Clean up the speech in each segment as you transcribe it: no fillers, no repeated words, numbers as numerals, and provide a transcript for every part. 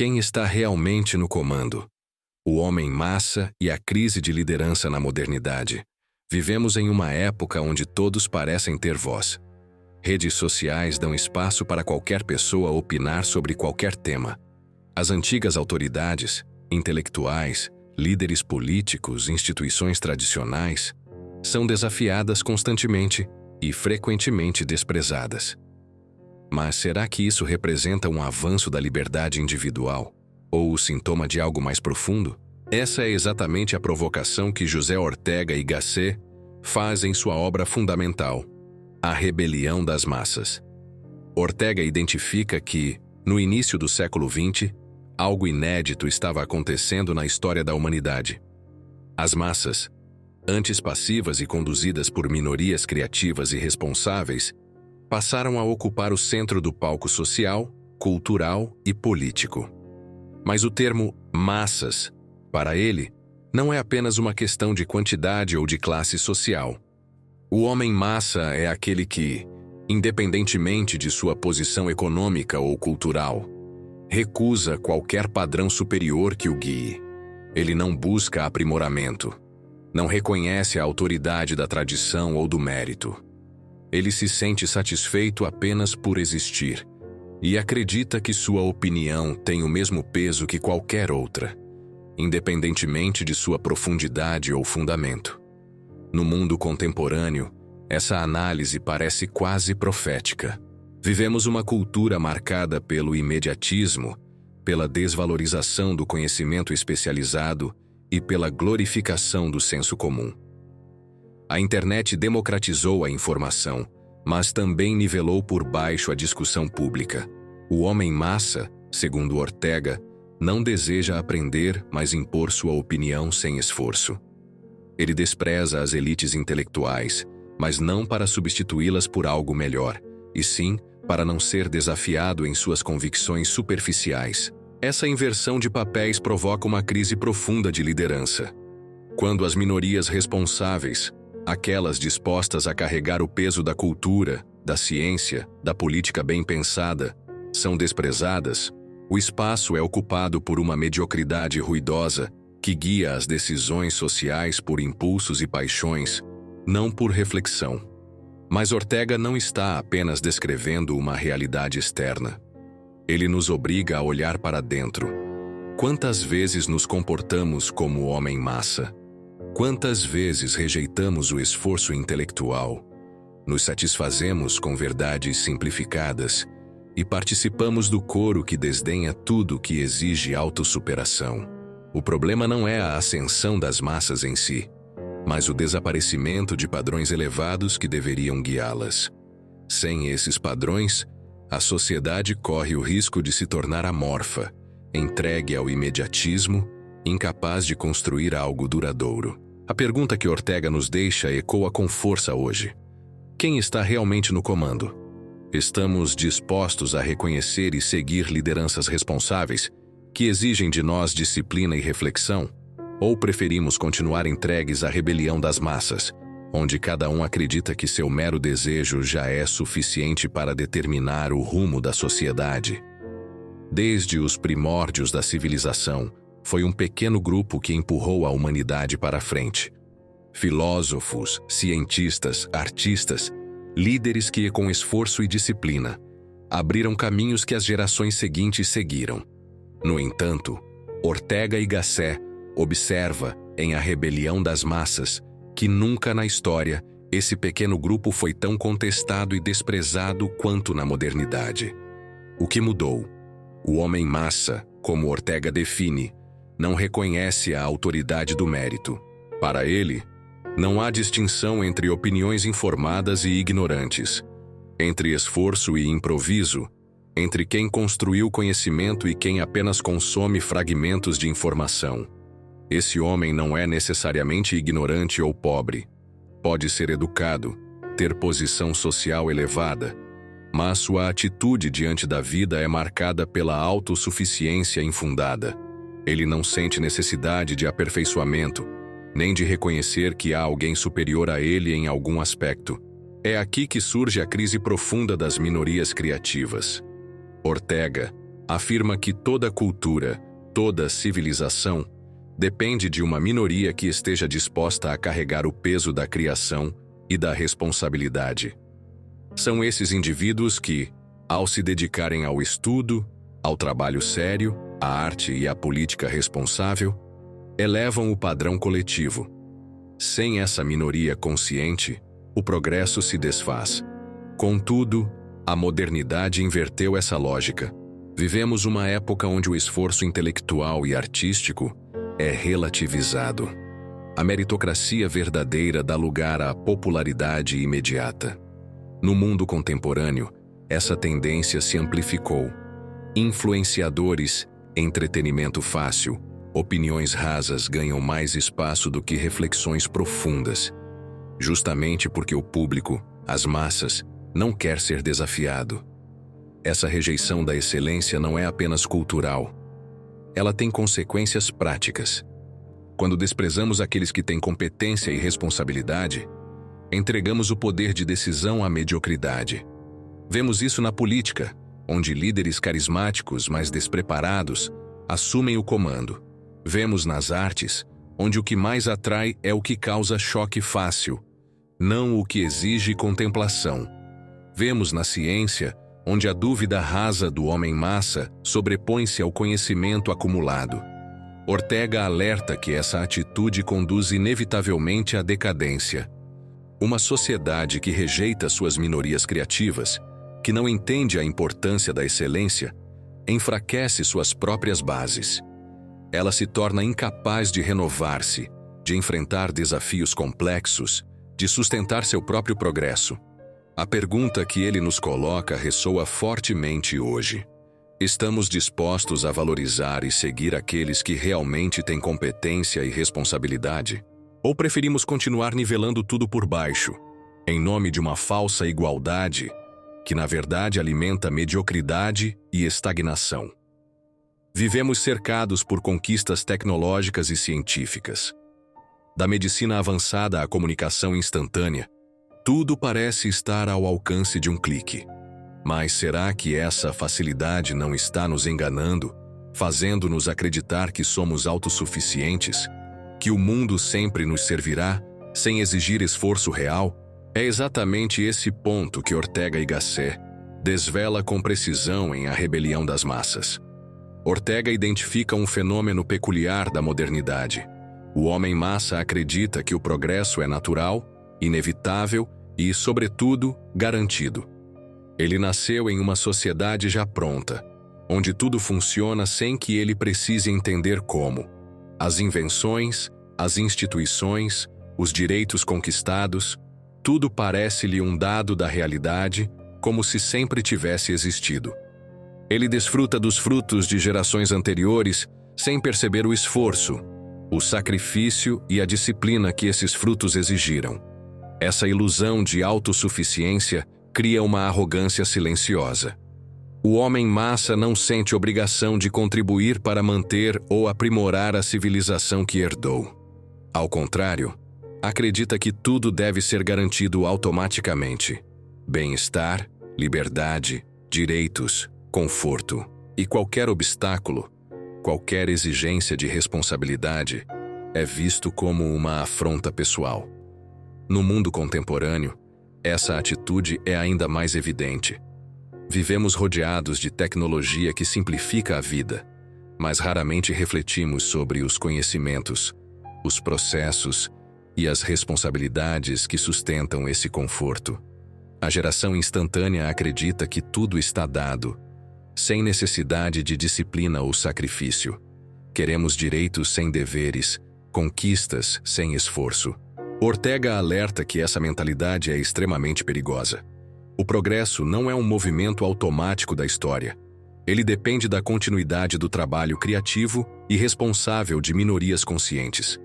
Quem está realmente no comando? O homem-massa e a crise de liderança na modernidade. Vivemos em uma época onde todos parecem ter voz. Redes sociais dão espaço para qualquer pessoa opinar sobre qualquer tema. As antigas autoridades, intelectuais, líderes políticos, instituições tradicionais, são desafiadas constantemente e frequentemente desprezadas. Mas será que isso representa um avanço da liberdade individual? Ou o sintoma de algo mais profundo? Essa é exatamente a provocação que José Ortega y Gasset faz em sua obra fundamental, A Rebelião das Massas. Ortega identifica que, no início do século XX, algo inédito estava acontecendo na história da humanidade. As massas, antes passivas e conduzidas por minorias criativas e responsáveis, passaram a ocupar o centro do palco social, cultural e político. Mas o termo massas, para ele, não é apenas uma questão de quantidade ou de classe social. O homem-massa é aquele que, independentemente de sua posição econômica ou cultural, recusa qualquer padrão superior que o guie. Ele não busca aprimoramento, não reconhece a autoridade da tradição ou do mérito. Ele se sente satisfeito apenas por existir e acredita que sua opinião tem o mesmo peso que qualquer outra, independentemente de sua profundidade ou fundamento. No mundo contemporâneo, essa análise parece quase profética. Vivemos uma cultura marcada pelo imediatismo, pela desvalorização do conhecimento especializado e pela glorificação do senso comum. A internet democratizou a informação, mas também nivelou por baixo a discussão pública. O homem-massa, segundo Ortega, não deseja aprender, mas impor sua opinião sem esforço. Ele despreza as elites intelectuais, mas não para substituí-las por algo melhor, e sim para não ser desafiado em suas convicções superficiais. Essa inversão de papéis provoca uma crise profunda de liderança. Quando as minorias responsáveis, aquelas dispostas a carregar o peso da cultura, da ciência, da política bem pensada, são desprezadas, o espaço é ocupado por uma mediocridade ruidosa que guia as decisões sociais por impulsos e paixões, não por reflexão. Mas Ortega não está apenas descrevendo uma realidade externa. Ele nos obriga a olhar para dentro. Quantas vezes nos comportamos como homem-massa? Quantas vezes rejeitamos o esforço intelectual, nos satisfazemos com verdades simplificadas e participamos do coro que desdenha tudo que exige autossuperação? O problema não é a ascensão das massas em si, mas o desaparecimento de padrões elevados que deveriam guiá-las. Sem esses padrões, a sociedade corre o risco de se tornar amorfa, entregue ao imediatismo, incapaz de construir algo duradouro. A pergunta que Ortega nos deixa ecoa com força hoje. Quem está realmente no comando? Estamos dispostos a reconhecer e seguir lideranças responsáveis, que exigem de nós disciplina e reflexão? Ou preferimos continuar entregues à rebelião das massas, onde cada um acredita que seu mero desejo já é suficiente para determinar o rumo da sociedade? Desde os primórdios da civilização, foi um pequeno grupo que empurrou a humanidade para a frente. Filósofos, cientistas, artistas, líderes que, com esforço e disciplina, abriram caminhos que as gerações seguintes seguiram. No entanto, Ortega y Gasset observa, em A Rebelião das Massas, que nunca na história esse pequeno grupo foi tão contestado e desprezado quanto na modernidade. O que mudou? O homem-massa, como Ortega define, não reconhece a autoridade do mérito. Para ele, não há distinção entre opiniões informadas e ignorantes, entre esforço e improviso, entre quem construiu conhecimento e quem apenas consome fragmentos de informação. Esse homem não é necessariamente ignorante ou pobre. Pode ser educado, ter posição social elevada, mas sua atitude diante da vida é marcada pela autossuficiência infundada. Ele não sente necessidade de aperfeiçoamento, nem de reconhecer que há alguém superior a ele em algum aspecto. É aqui que surge a crise profunda das minorias criativas. Ortega, afirma que toda cultura, toda civilização, depende de uma minoria que esteja disposta a carregar o peso da criação e da responsabilidade. São esses indivíduos que, ao se dedicarem ao estudo, ao trabalho sério, à arte e à política responsável, elevam o padrão coletivo. Sem essa minoria consciente, o progresso se desfaz. Contudo, a modernidade inverteu essa lógica. Vivemos uma época onde o esforço intelectual e artístico é relativizado. A meritocracia verdadeira dá lugar à popularidade imediata. No mundo contemporâneo, essa tendência se amplificou. Influenciadores, entretenimento fácil, opiniões rasas ganham mais espaço do que reflexões profundas, justamente porque o público, as massas, não quer ser desafiado. Essa rejeição da excelência não é apenas cultural. Ela tem consequências práticas. Quando desprezamos aqueles que têm competência e responsabilidade, entregamos o poder de decisão à mediocridade. Vemos isso na política, onde líderes carismáticos, mas despreparados, assumem o comando. Vemos nas artes, onde o que mais atrai é o que causa choque fácil, não o que exige contemplação. Vemos na ciência, onde a dúvida rasa do homem-massa sobrepõe-se ao conhecimento acumulado. Ortega alerta que essa atitude conduz inevitavelmente à decadência. Uma sociedade que rejeita suas minorias criativas, que não entende a importância da excelência, enfraquece suas próprias bases. Ela se torna incapaz de renovar-se, de enfrentar desafios complexos, de sustentar seu próprio progresso. A pergunta que ele nos coloca ressoa fortemente hoje. Estamos dispostos a valorizar e seguir aqueles que realmente têm competência e responsabilidade? Ou preferimos continuar nivelando tudo por baixo, em nome de uma falsa igualdade, que na verdade alimenta mediocridade e estagnação? Vivemos cercados por conquistas tecnológicas e científicas. Da medicina avançada à comunicação instantânea, tudo parece estar ao alcance de um clique. Mas será que essa facilidade não está nos enganando, fazendo-nos acreditar que somos autossuficientes, que o mundo sempre nos servirá, sem exigir esforço real? É exatamente esse ponto que Ortega y Gasset desvela com precisão em A Rebelião das Massas. Ortega identifica um fenômeno peculiar da modernidade. O homem-massa acredita que o progresso é natural, inevitável e, sobretudo, garantido. Ele nasceu em uma sociedade já pronta, onde tudo funciona sem que ele precise entender como. As invenções, as instituições, os direitos conquistados, tudo parece-lhe um dado da realidade, como se sempre tivesse existido. Ele desfruta dos frutos de gerações anteriores sem perceber o esforço, o sacrifício e a disciplina que esses frutos exigiram. Essa ilusão de autossuficiência cria uma arrogância silenciosa. O homem-massa não sente obrigação de contribuir para manter ou aprimorar a civilização que herdou. Ao contrário, acredita que tudo deve ser garantido automaticamente. Bem-estar, liberdade, direitos, conforto e qualquer obstáculo, qualquer exigência de responsabilidade é visto como uma afronta pessoal. No mundo contemporâneo, essa atitude é ainda mais evidente. Vivemos rodeados de tecnologia que simplifica a vida, mas raramente refletimos sobre os conhecimentos, os processos e as responsabilidades que sustentam esse conforto. A geração instantânea acredita que tudo está dado, sem necessidade de disciplina ou sacrifício. Queremos direitos sem deveres, conquistas sem esforço. Ortega alerta que essa mentalidade é extremamente perigosa. O progresso não é um movimento automático da história. Ele depende da continuidade do trabalho criativo e responsável de minorias conscientes.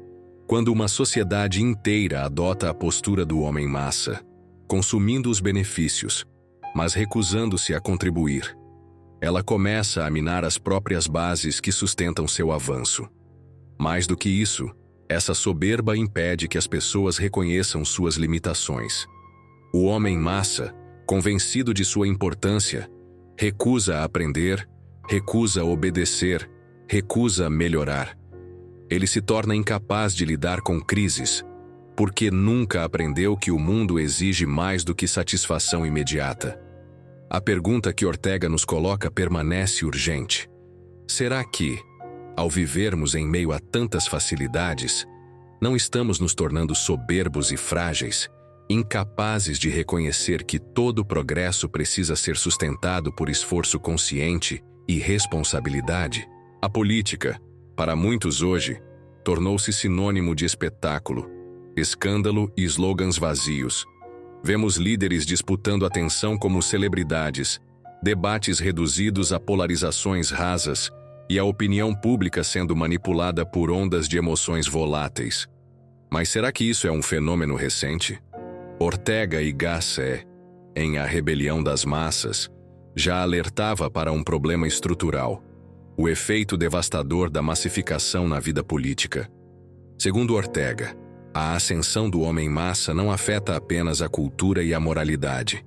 Quando uma sociedade inteira adota a postura do homem-massa, consumindo os benefícios, mas recusando-se a contribuir, ela começa a minar as próprias bases que sustentam seu avanço. Mais do que isso, essa soberba impede que as pessoas reconheçam suas limitações. O homem-massa, convencido de sua importância, recusa aprender, recusa obedecer, recusa melhorar. Ele se torna incapaz de lidar com crises, porque nunca aprendeu que o mundo exige mais do que satisfação imediata. A pergunta que Ortega nos coloca permanece urgente. Será que, ao vivermos em meio a tantas facilidades, não estamos nos tornando soberbos e frágeis, incapazes de reconhecer que todo progresso precisa ser sustentado por esforço consciente e responsabilidade? A política, para muitos hoje, tornou-se sinônimo de espetáculo, escândalo e slogans vazios. Vemos líderes disputando atenção como celebridades, debates reduzidos a polarizações rasas e a opinião pública sendo manipulada por ondas de emoções voláteis. Mas será que isso é um fenômeno recente? Ortega y Gasset, em A Rebelião das Massas, já alertava para um problema estrutural: o efeito devastador da massificação na vida política. Segundo Ortega, a ascensão do homem-massa não afeta apenas a cultura e a moralidade,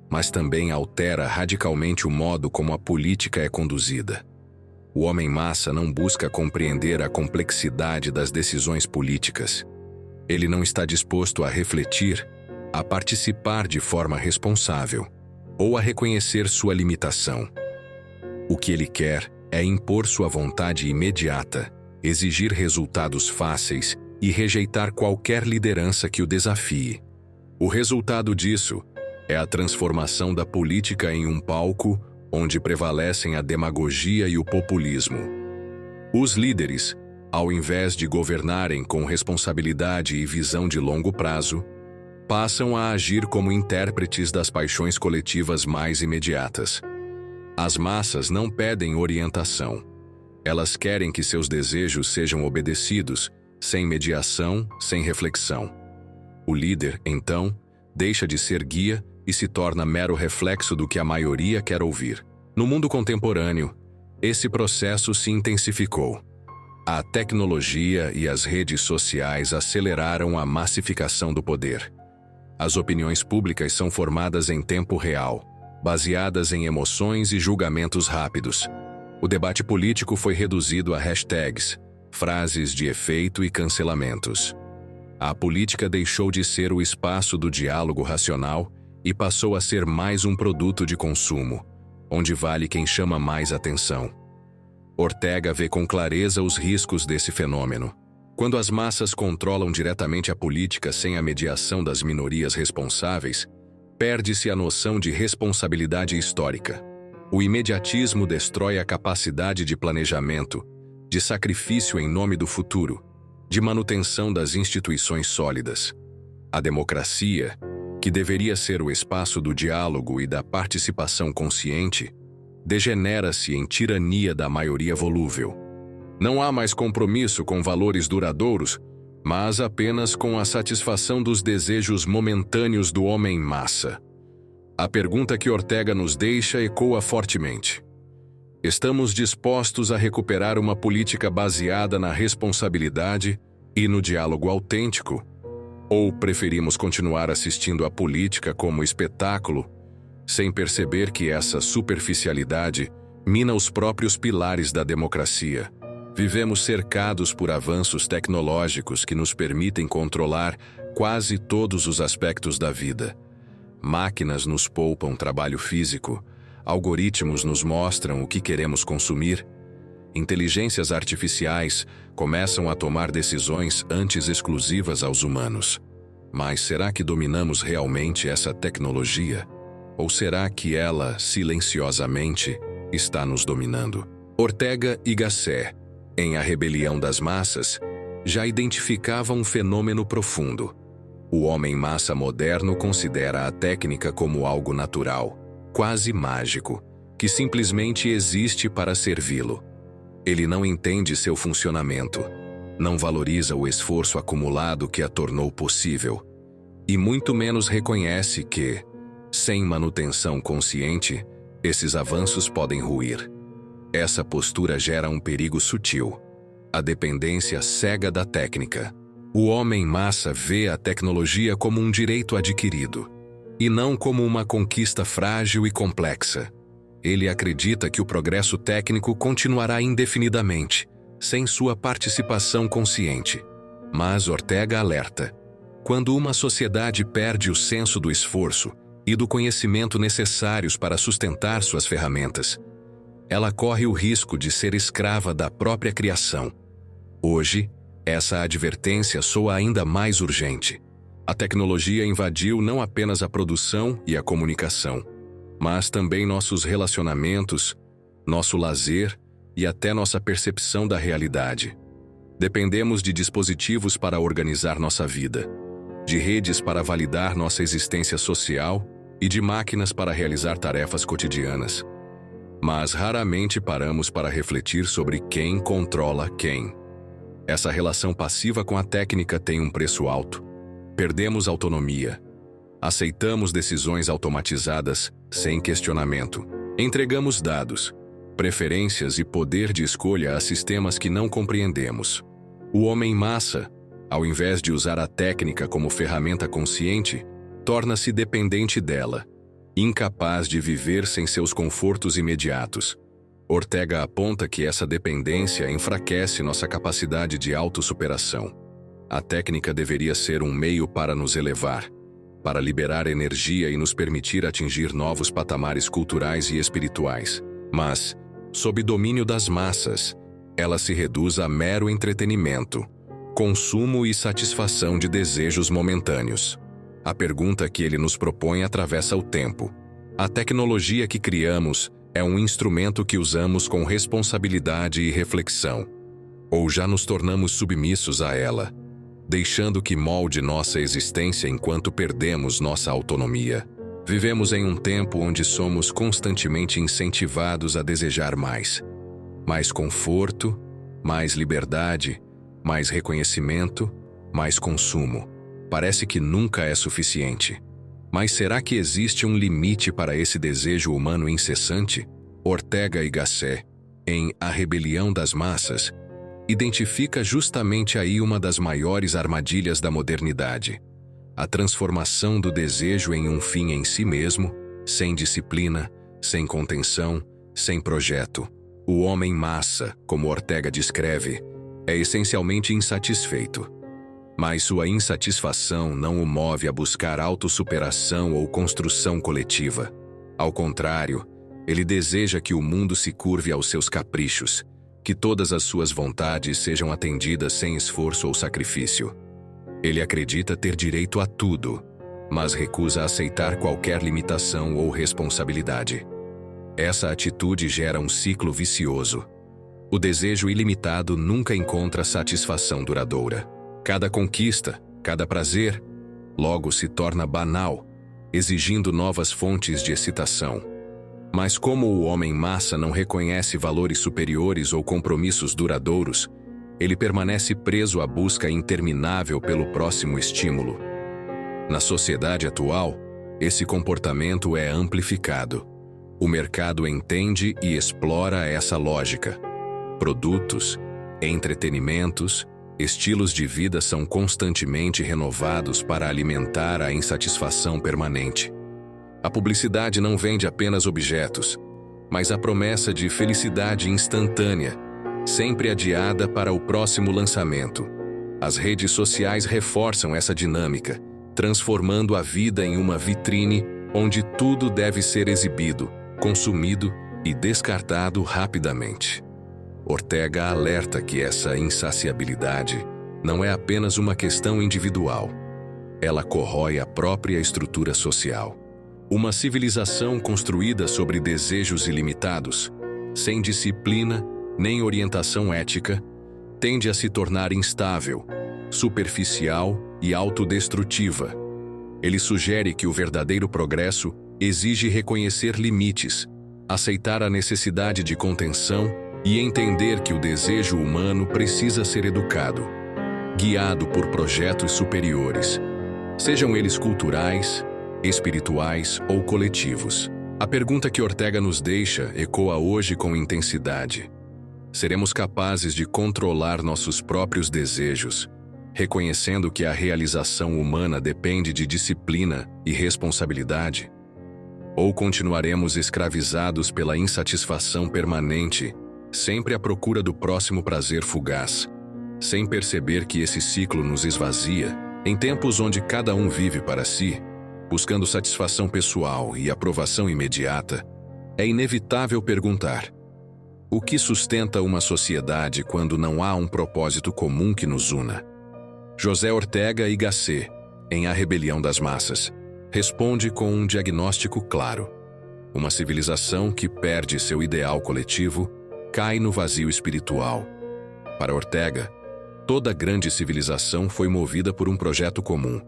mas também altera radicalmente o modo como a política é conduzida. O homem-massa não busca compreender a complexidade das decisões políticas. Ele não está disposto a refletir, a participar de forma responsável, ou a reconhecer sua limitação. O que ele quer é impor sua vontade imediata, exigir resultados fáceis e rejeitar qualquer liderança que o desafie. O resultado disso é a transformação da política em um palco onde prevalecem a demagogia e o populismo. Os líderes, ao invés de governarem com responsabilidade e visão de longo prazo, passam a agir como intérpretes das paixões coletivas mais imediatas. As massas não pedem orientação. Elas querem que seus desejos sejam obedecidos, sem mediação, sem reflexão. O líder, então, deixa de ser guia e se torna mero reflexo do que a maioria quer ouvir. No mundo contemporâneo, esse processo se intensificou. A tecnologia e as redes sociais aceleraram a massificação do poder. As opiniões públicas são formadas em tempo real, baseadas em emoções e julgamentos rápidos. O debate político foi reduzido a hashtags, frases de efeito e cancelamentos. A política deixou de ser o espaço do diálogo racional e passou a ser mais um produto de consumo, onde vale quem chama mais atenção. Ortega vê com clareza os riscos desse fenômeno. Quando as massas controlam diretamente a política sem a mediação das minorias responsáveis, perde-se a noção de responsabilidade histórica. O imediatismo destrói a capacidade de planejamento, de sacrifício em nome do futuro, de manutenção das instituições sólidas. A democracia, que deveria ser o espaço do diálogo e da participação consciente, degenera-se em tirania da maioria volúvel. Não há mais compromisso com valores duradouros, mas apenas com a satisfação dos desejos momentâneos do homem-massa. A pergunta que Ortega nos deixa ecoa fortemente. Estamos dispostos a recuperar uma política baseada na responsabilidade e no diálogo autêntico? Ou preferimos continuar assistindo à política como espetáculo, sem perceber que essa superficialidade mina os próprios pilares da democracia? Vivemos cercados por avanços tecnológicos que nos permitem controlar quase todos os aspectos da vida. Máquinas nos poupam trabalho físico, algoritmos nos mostram o que queremos consumir, inteligências artificiais começam a tomar decisões antes exclusivas aos humanos. Mas será que dominamos realmente essa tecnologia? Ou será que ela, silenciosamente, está nos dominando? Ortega y Gasset, em A Rebelião das Massas, já identificava um fenômeno profundo. O homem-massa moderno considera a técnica como algo natural, quase mágico, que simplesmente existe para servi-lo. Ele não entende seu funcionamento, não valoriza o esforço acumulado que a tornou possível, e muito menos reconhece que, sem manutenção consciente, esses avanços podem ruir. Essa postura gera um perigo sutil: a dependência cega da técnica. O homem-massa vê a tecnologia como um direito adquirido, e não como uma conquista frágil e complexa. Ele acredita que o progresso técnico continuará indefinidamente, sem sua participação consciente. Mas Ortega alerta: quando uma sociedade perde o senso do esforço e do conhecimento necessários para sustentar suas ferramentas, ela corre o risco de ser escrava da própria criação. Hoje, essa advertência soa ainda mais urgente. A tecnologia invadiu não apenas a produção e a comunicação, mas também nossos relacionamentos, nosso lazer e até nossa percepção da realidade. Dependemos de dispositivos para organizar nossa vida, de redes para validar nossa existência social e de máquinas para realizar tarefas cotidianas. Mas raramente paramos para refletir sobre quem controla quem. Essa relação passiva com a técnica tem um preço alto. Perdemos autonomia. Aceitamos decisões automatizadas sem questionamento. Entregamos dados, preferências e poder de escolha a sistemas que não compreendemos. O homem-massa, ao invés de usar a técnica como ferramenta consciente, torna-se dependente dela, incapaz de viver sem seus confortos imediatos. Ortega aponta que essa dependência enfraquece nossa capacidade de autossuperação. A técnica deveria ser um meio para nos elevar, para liberar energia e nos permitir atingir novos patamares culturais e espirituais. Mas, sob domínio das massas, ela se reduz a mero entretenimento, consumo e satisfação de desejos momentâneos. A pergunta que ele nos propõe atravessa o tempo. A tecnologia que criamos é um instrumento que usamos com responsabilidade e reflexão, ou já nos tornamos submissos a ela, deixando que molde nossa existência enquanto perdemos nossa autonomia. Vivemos em um tempo onde somos constantemente incentivados a desejar mais. Mais conforto, mais liberdade, mais reconhecimento, mais consumo. Parece que nunca é suficiente. Mas será que existe um limite para esse desejo humano incessante? Ortega y Gasset, em A Rebelião das Massas, identifica justamente aí uma das maiores armadilhas da modernidade: a transformação do desejo em um fim em si mesmo, sem disciplina, sem contenção, sem projeto. O homem-massa, como Ortega descreve, é essencialmente insatisfeito. Mas sua insatisfação não o move a buscar autossuperação ou construção coletiva. Ao contrário, ele deseja que o mundo se curve aos seus caprichos, que todas as suas vontades sejam atendidas sem esforço ou sacrifício. Ele acredita ter direito a tudo, mas recusa aceitar qualquer limitação ou responsabilidade. Essa atitude gera um ciclo vicioso. O desejo ilimitado nunca encontra satisfação duradoura. Cada conquista, cada prazer, logo se torna banal, exigindo novas fontes de excitação. Mas como o homem-massa não reconhece valores superiores ou compromissos duradouros, ele permanece preso à busca interminável pelo próximo estímulo. Na sociedade atual, esse comportamento é amplificado. O mercado entende e explora essa lógica. Produtos, entretenimentos, estilos de vida são constantemente renovados para alimentar a insatisfação permanente. A publicidade não vende apenas objetos, mas a promessa de felicidade instantânea, sempre adiada para o próximo lançamento. As redes sociais reforçam essa dinâmica, transformando a vida em uma vitrine onde tudo deve ser exibido, consumido e descartado rapidamente. Ortega alerta que essa insaciabilidade não é apenas uma questão individual. Ela corrói a própria estrutura social. Uma civilização construída sobre desejos ilimitados, sem disciplina nem orientação ética, tende a se tornar instável, superficial e autodestrutiva. Ele sugere que o verdadeiro progresso exige reconhecer limites, aceitar a necessidade de contenção e entender que o desejo humano precisa ser educado, guiado por projetos superiores, sejam eles culturais, espirituais ou coletivos. A pergunta que Ortega nos deixa ecoa hoje com intensidade. Seremos capazes de controlar nossos próprios desejos, reconhecendo que a realização humana depende de disciplina e responsabilidade? Ou continuaremos escravizados pela insatisfação permanente, sempre à procura do próximo prazer fugaz, sem perceber que esse ciclo nos esvazia, em tempos onde cada um vive para si, buscando satisfação pessoal e aprovação imediata, é inevitável perguntar: o que sustenta uma sociedade quando não há um propósito comum que nos una? José Ortega y Gasset, em A Rebelião das Massas, responde com um diagnóstico claro. Uma civilização que perde seu ideal coletivo cai no vazio espiritual. Para Ortega, toda grande civilização foi movida por um projeto comum,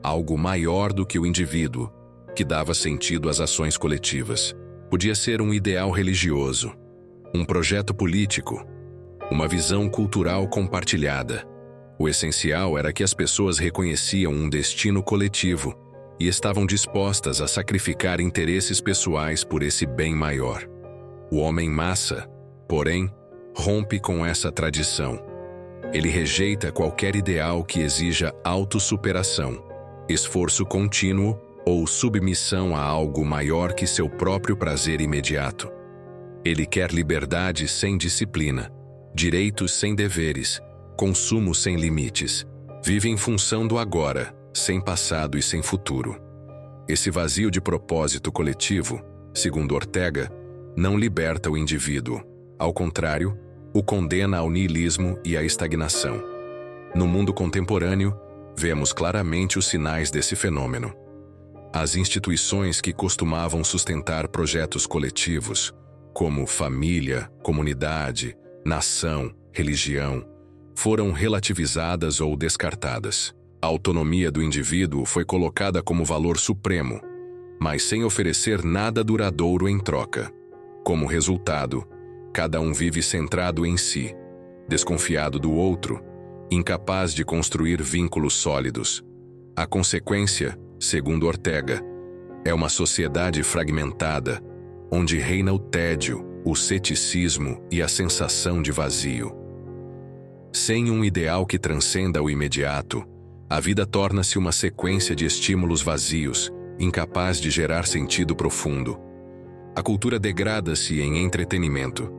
algo maior do que o indivíduo, que dava sentido às ações coletivas. Podia ser um ideal religioso, um projeto político, uma visão cultural compartilhada. O essencial era que as pessoas reconheciam um destino coletivo e estavam dispostas a sacrificar interesses pessoais por esse bem maior. O homem-massa, porém, rompe com essa tradição. Ele rejeita qualquer ideal que exija autossuperação, esforço contínuo ou submissão a algo maior que seu próprio prazer imediato. Ele quer liberdade sem disciplina, direitos sem deveres, consumo sem limites. Vive em função do agora, sem passado e sem futuro. Esse vazio de propósito coletivo, segundo Ortega, não liberta o indivíduo. Ao contrário, o condena ao niilismo e à estagnação. No mundo contemporâneo, vemos claramente os sinais desse fenômeno. As instituições que costumavam sustentar projetos coletivos, como família, comunidade, nação, religião, foram relativizadas ou descartadas. A autonomia do indivíduo foi colocada como valor supremo, mas sem oferecer nada duradouro em troca. Como resultado, cada um vive centrado em si, desconfiado do outro, incapaz de construir vínculos sólidos. A consequência, segundo Ortega, é uma sociedade fragmentada, onde reina o tédio, o ceticismo e a sensação de vazio. Sem um ideal que transcenda o imediato, a vida torna-se uma sequência de estímulos vazios, incapaz de gerar sentido profundo. A cultura degrada-se em entretenimento,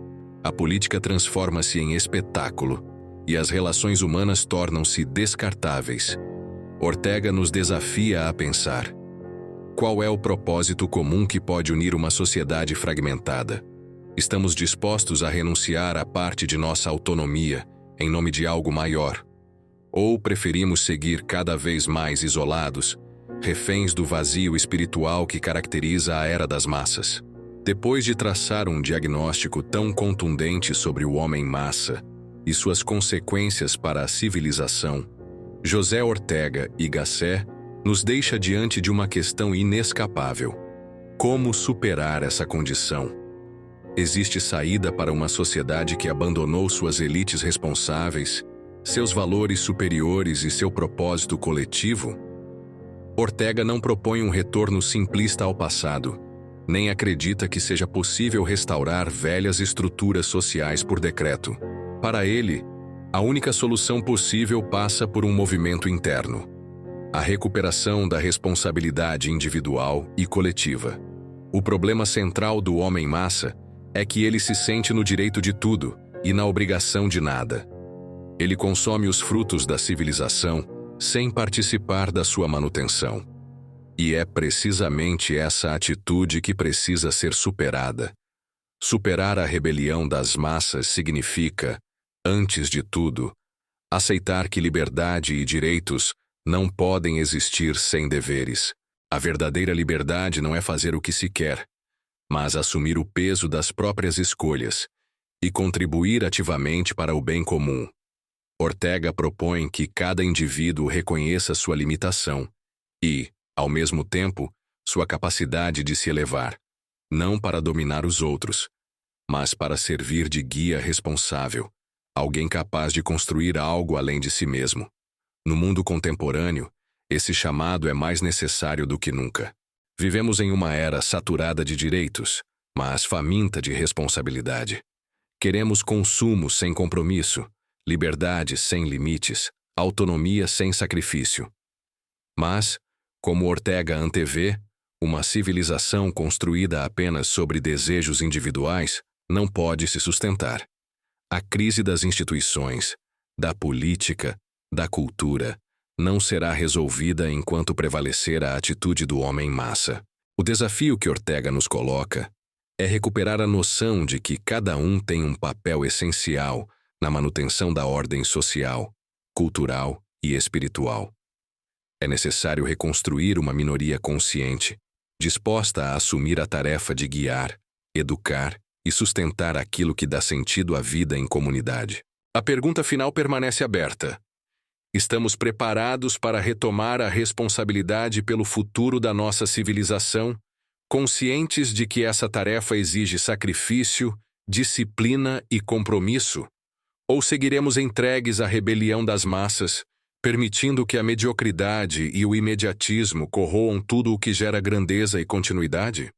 a política transforma-se em espetáculo e as relações humanas tornam-se descartáveis. Ortega nos desafia a pensar: qual é o propósito comum que pode unir uma sociedade fragmentada? Estamos dispostos a renunciar a parte de nossa autonomia em nome de algo maior? Ou preferimos seguir cada vez mais isolados, reféns do vazio espiritual que caracteriza a era das massas? Depois de traçar um diagnóstico tão contundente sobre o homem-massa e suas consequências para a civilização, José Ortega y Gasset nos deixa diante de uma questão inescapável: como superar essa condição? Existe saída para uma sociedade que abandonou suas elites responsáveis, seus valores superiores e seu propósito coletivo? Ortega não propõe um retorno simplista ao passado, nem acredita que seja possível restaurar velhas estruturas sociais por decreto. Para ele, a única solução possível passa por um movimento interno: a recuperação da responsabilidade individual e coletiva. O problema central do homem-massa é que ele se sente no direito de tudo e na obrigação de nada. Ele consome os frutos da civilização sem participar da sua manutenção. E é precisamente essa atitude que precisa ser superada. Superar a rebelião das massas significa, antes de tudo, aceitar que liberdade e direitos não podem existir sem deveres. A verdadeira liberdade não é fazer o que se quer, mas assumir o peso das próprias escolhas e contribuir ativamente para o bem comum. Ortega propõe que cada indivíduo reconheça sua limitação e, ao mesmo tempo, sua capacidade de se elevar, não para dominar os outros, mas para servir de guia responsável, alguém capaz de construir algo além de si mesmo. No mundo contemporâneo, esse chamado é mais necessário do que nunca. Vivemos em uma era saturada de direitos, mas faminta de responsabilidade. Queremos consumo sem compromisso, liberdade sem limites, autonomia sem sacrifício. Mas, como Ortega antevê, Uma civilização construída apenas sobre desejos individuais não pode se sustentar. A crise das instituições, da política, da cultura, não será resolvida enquanto prevalecer a atitude do homem massa. O desafio que Ortega nos coloca é recuperar a noção de que cada um tem um papel essencial na manutenção da ordem social, cultural e espiritual. É necessário reconstruir uma minoria consciente, disposta a assumir a tarefa de guiar, educar e sustentar aquilo que dá sentido à vida em comunidade. A pergunta final permanece aberta. Estamos preparados para retomar a responsabilidade pelo futuro da nossa civilização, conscientes de que essa tarefa exige sacrifício, disciplina e compromisso? Ou seguiremos entregues à rebelião das massas, permitindo que a mediocridade e o imediatismo corroam tudo o que gera grandeza e continuidade?